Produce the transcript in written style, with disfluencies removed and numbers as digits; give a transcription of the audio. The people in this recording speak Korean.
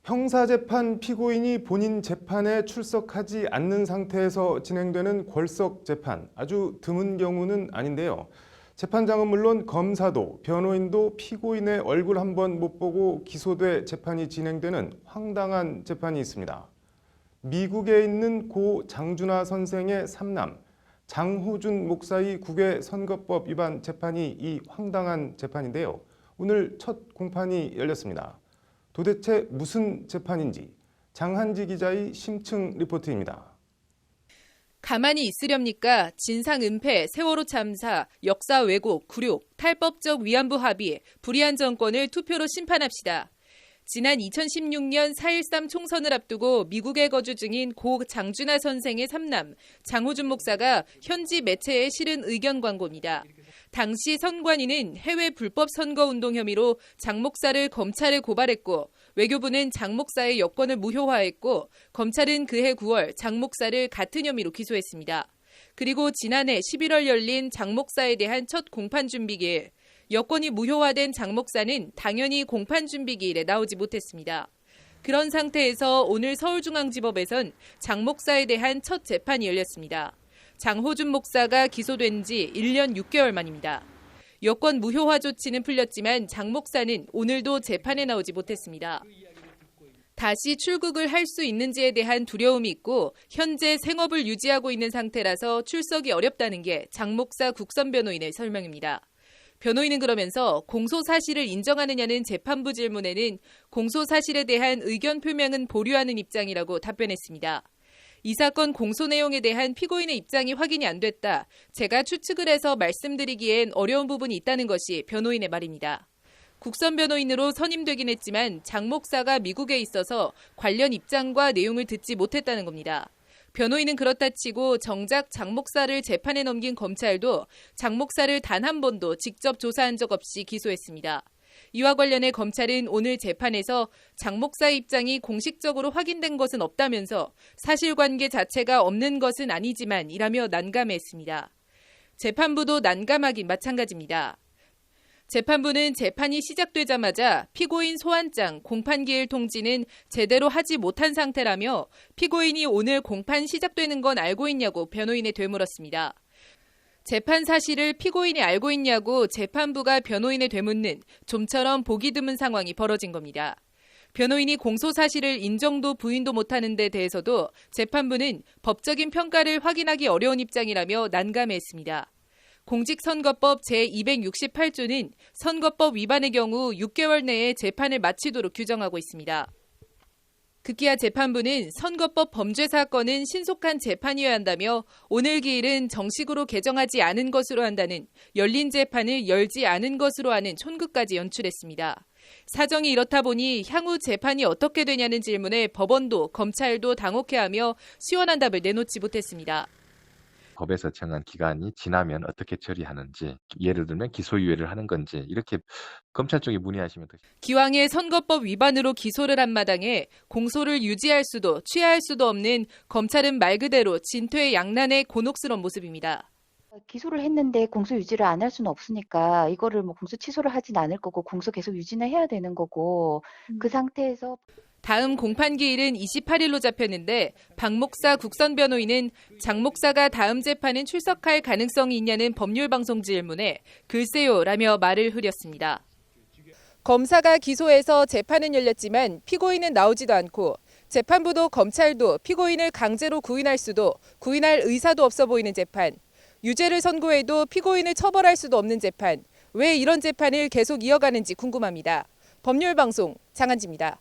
형사재판 피고인이 본인 재판에 출석하지 않는 상태에서 진행되는 궐석 재판, 아주 드문 경우는 아닌데요. 재판장은 물론 검사도 변호인도 피고인의 얼굴 한 번 못 보고 기소돼 재판이 진행되는 황당한 재판이 있습니다. 미국에 있는 고 장준하 선생의 삼남, 장호준 목사의 국외 선거법 위반 재판이 이 황당한 재판인데요. 오늘 첫 공판이 열렸습니다. 도대체 무슨 재판인지 장한지 기자의 심층 리포트입니다. 가만히 있으렵니까? 진상 은폐, 세월호 참사, 역사 왜곡, 굴욕, 탈법적 위안부 합의, 불의한 정권을 투표로 심판합시다. 지난 2016년 4.13 총선을 앞두고 미국에 거주 중인 고 장준하 선생의 삼남, 장호준 목사가 현지 매체에 실은 의견 광고입니다. 당시 선관위는 해외 불법 선거운동 혐의로 장 목사를 검찰에 고발했고 외교부는 장 목사의 여권을 무효화했고 검찰은 그해 9월 장 목사를 같은 혐의로 기소했습니다. 그리고 지난해 11월 열린 장 목사에 대한 첫 공판 준비기일, 여권이 무효화된 장 목사는 당연히 공판 준비기일에 나오지 못했습니다. 그런 상태에서 오늘 서울중앙지법에선 장 목사에 대한 첫 재판이 열렸습니다. 장호준 목사가 기소된 지 1년 6개월 만입니다. 여권 무효화 조치는 풀렸지만 장 목사는 오늘도 재판에 나오지 못했습니다. 다시 출국을 할 수 있는지에 대한 두려움이 있고 현재 생업을 유지하고 있는 상태라서 출석이 어렵다는 게 장 목사 국선 변호인의 설명입니다. 변호인은 그러면서 공소 사실을 인정하느냐는 재판부 질문에는 공소 사실에 대한 의견 표명은 보류하는 입장이라고 답변했습니다. 이 사건 공소 내용에 대한 피고인의 입장이 확인이 안 됐다. 제가 추측을 해서 말씀드리기엔 어려운 부분이 있다는 것이 변호인의 말입니다. 국선 변호인으로 선임되긴 했지만 장 목사가 미국에 있어서 관련 입장과 내용을 듣지 못했다는 겁니다. 변호인은 그렇다 치고 정작 장 목사를 재판에 넘긴 검찰도 장 목사를 단 한 번도 직접 조사한 적 없이 기소했습니다. 이와 관련해 검찰은 오늘 재판에서 장 목사의 입장이 공식적으로 확인된 것은 없다면서 사실관계 자체가 없는 것은 아니지만 이라며 난감했습니다. 재판부도 난감하긴 마찬가지입니다. 재판부는 재판이 시작되자마자 피고인 소환장, 공판기일 통지는 제대로 하지 못한 상태라며 피고인이 오늘 공판 시작되는 건 알고 있냐고 변호인에 되물었습니다. 재판 사실을 피고인이 알고 있냐고 재판부가 변호인에 되묻는 좀처럼 보기 드문 상황이 벌어진 겁니다. 변호인이 공소 사실을 인정도 부인도 못하는 데 대해서도 재판부는 법적인 평가를 확인하기 어려운 입장이라며 난감했습니다. 공직선거법 제268조는 선거법 위반의 경우 6개월 내에 재판을 마치도록 규정하고 있습니다. 급기야 재판부는 선거법 범죄 사건은 신속한 재판이어야 한다며 오늘 기일은 정식으로 개정하지 않은 것으로 한다는 열린 재판을 열지 않은 것으로 하는 촌극까지 연출했습니다. 사정이 이렇다 보니 향후 재판이 어떻게 되냐는 질문에 법원도 검찰도 당혹해하며 시원한 답을 내놓지 못했습니다. 법에서 정한 기간이 지나면 어떻게 처리하는지, 예를 들면 기소유예를 하는 건지 이렇게 검찰 쪽에 문의하시면 더. 기왕에 선거법 위반으로 기소를 한 마당에 공소를 유지할 수도 취하할 수도 없는 검찰은 말 그대로 진퇴양난의 곤혹스러운 모습입니다. 기소를 했는데 공소 유지를 안 할 수는 없으니까 이거를 뭐 공소 취소를 하진 않을 거고 공소 계속 유지는 해야 되는 거고 그 상태에서 다음 공판기일은 28일로 잡혔는데 박 목사 국선 변호인은 장 목사가 다음 재판은 출석할 가능성이 있냐는 법률방송 질문에 글쎄요라며 말을 흐렸습니다. 검사가 기소해서 재판은 열렸지만 피고인은 나오지도 않고 재판부도 검찰도 피고인을 강제로 구인할 수도 구인할 의사도 없어 보이는 재판. 유죄를 선고해도 피고인을 처벌할 수도 없는 재판. 왜 이런 재판을 계속 이어가는지 궁금합니다. 법률방송 장한지입니다.